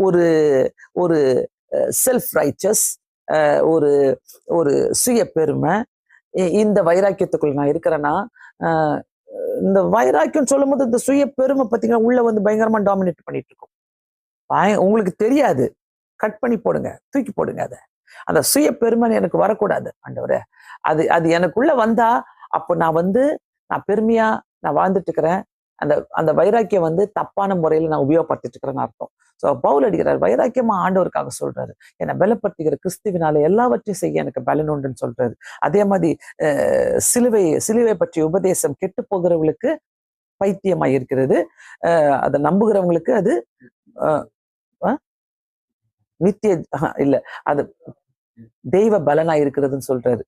ஒரு ஒரு self riches, ஒரு ஒரு சுய பெருமை, இந்த வைராக்கியத்துக்குள்ள நான் இருக்கிறேன்னா, இந்த வைராக்கியம் சொல்லும் போது இந்த சுய பெருமை பார்த்தீங்கன்னா உள்ள வந்து பயங்கரமா டாமினேட் பண்ணிட்டு இருக்கும். உங்களுக்கு தெரியாது, கட் பண்ணி போடுங்க, தூக்கி போடுங்க. அதை அந்த சுய பெருமை எனக்கு வரக்கூடாது ஆண்டவரே. அது அது எனக்குள்ள வந்தா அப்போ நான் பெருமையா நான் வாழ்ந்துட்டு இருக்கிறேன். அந்த அந்த வைராக்கியம் வந்து தப்பான முறையில நான் உபயோகப்படுத்திட்டு இருக்கிறேன்னு அர்த்தம். ஸோ பவுல் அடிக்கிறார், வைராக்கியமா ஆண்டவருக்காக சொல்றாரு. என்னை பலப்படுத்துகிற கிறிஸ்துவினால எல்லாவற்றையும் செய்ய எனக்கு பலன் உண்டுன்னு சொல்றாரு. அதே மாதிரி சிலுவை பற்றிய உபதேசம் கெட்டு போகிறவங்களுக்கு பைத்தியமா இருக்கிறது, அதை நம்புகிறவங்களுக்கு அது நித்திய இல்ல, அது தெய்வ பலனா இருக்கிறதுன்னு சொல்றாரு.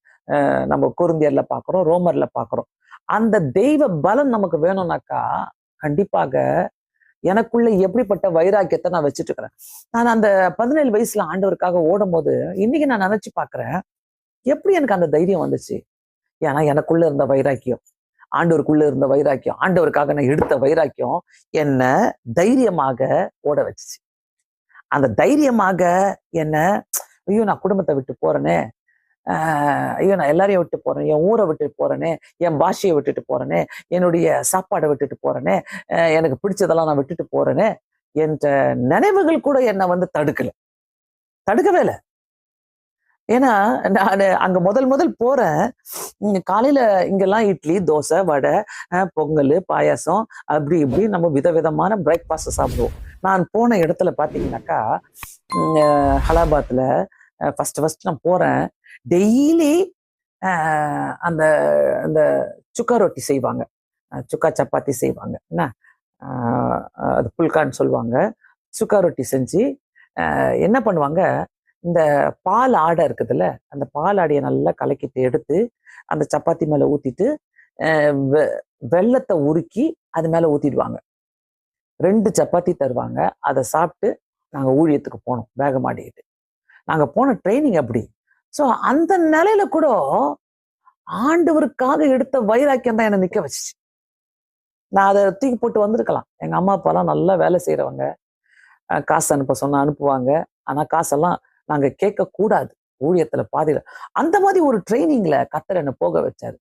நம்ம கொரிந்தியர்ல பாக்குறோம், ரோமர்ல பாக்குறோம். அந்த தெய்வ பலன் நமக்கு வேணும்னாக்கா கண்டிப்பாக எனக்குள்ள எப்படிப்பட்ட வைராக்கியத்தை நான் வச்சுட்டு இருக்கிறேன். நான் அந்த 17 வயசுல ஆண்டவருக்காக ஓடும் போது இன்னைக்கு நான் நினைச்சு பாக்குறேன், எப்படி எனக்கு அந்த தைரியம் வந்துச்சு. ஏன்னா எனக்குள்ள இருந்த வைராக்கியம், ஆண்டவருக்குள்ள இருந்த வைராக்கியம், ஆண்டவருக்காக நான் எடுத்த வைராக்கியம் என்ன தைரியமாக ஓட வச்சுச்சு. அந்த தைரியமாக என்ன, ஐயோ நான் குடும்பத்தை விட்டு போறேனே, ஐயோ நான் எல்லாரையும் விட்டு போறேன், என் ஊரை விட்டுட்டு போறேனே, என் பாஷையை விட்டுட்டு போறேனே, என்னுடைய சாப்பாடை விட்டுட்டு போறேனே, எனக்கு பிடிச்சதெல்லாம் நான் விட்டுட்டு போறேனே என்ற நினைவுகள் கூட என்னை வந்து தடுக்கவே இல்லை. ஏன்னா நான் அங்க முதல் போறேன். காலையில இங்கெல்லாம் இட்லி, தோசை, வடை, பொங்கல், பாயாசம், அப்படி இப்படி நம்ம விதவிதமான பிரேக்ஃபாஸ்ட் சாப்பிடுவோம். நான் போன இடத்துல பாத்தீங்கன்னாக்கா ஹலாபாத்ல ஃபர்ஸ்ட் நான் போறேன். டெய்லி அந்த அந்த சுக்கா ரொட்டி செய்வாங்க, சுக்கா சப்பாத்தி செய்வாங்க, என்ன அது புல்கான்னு சொல்லுவாங்க. சுக்கா ரொட்டி செஞ்சு என்ன பண்ணுவாங்க, இந்த பால் ஆடை இருக்குதுல்ல, அந்த பால் ஆடையை நல்லா கலக்கிட்டு எடுத்து அந்த சப்பாத்தி மேல ஊத்திட்டு வெள்ளத்தை உருக்கி அது மேல ஊத்திடுவாங்க. 2 சப்பாத்தி தருவாங்க. அதை சாப்பிட்டு நாங்க ஊழியத்துக்கு போனோம் வேக மாட்டிக்கிட்டு. நாங்க போன ட்ரைனிங் அப்படி. ஸோ அந்த நிலையில கூட ஆண்டவருக்காக எடுத்த வைராக்கியம் தான் என்னை நிக்க வச்சுச்சு. நான் அதை தூக்கி போட்டு வந்திருக்கலாம். எங்க அம்மா அப்பாலாம் நல்லா வேலை செய்யறவங்க, காசு அனுப்ப சொன்னா அனுப்புவாங்க. ஆனா காசெல்லாம் நாங்க கேட்க கூடாது ஊழியத்துல பாதியில. அந்த மாதிரி ஒரு ட்ரைனிங்ல கர்த்தர் என்னை போக வச்சாரு.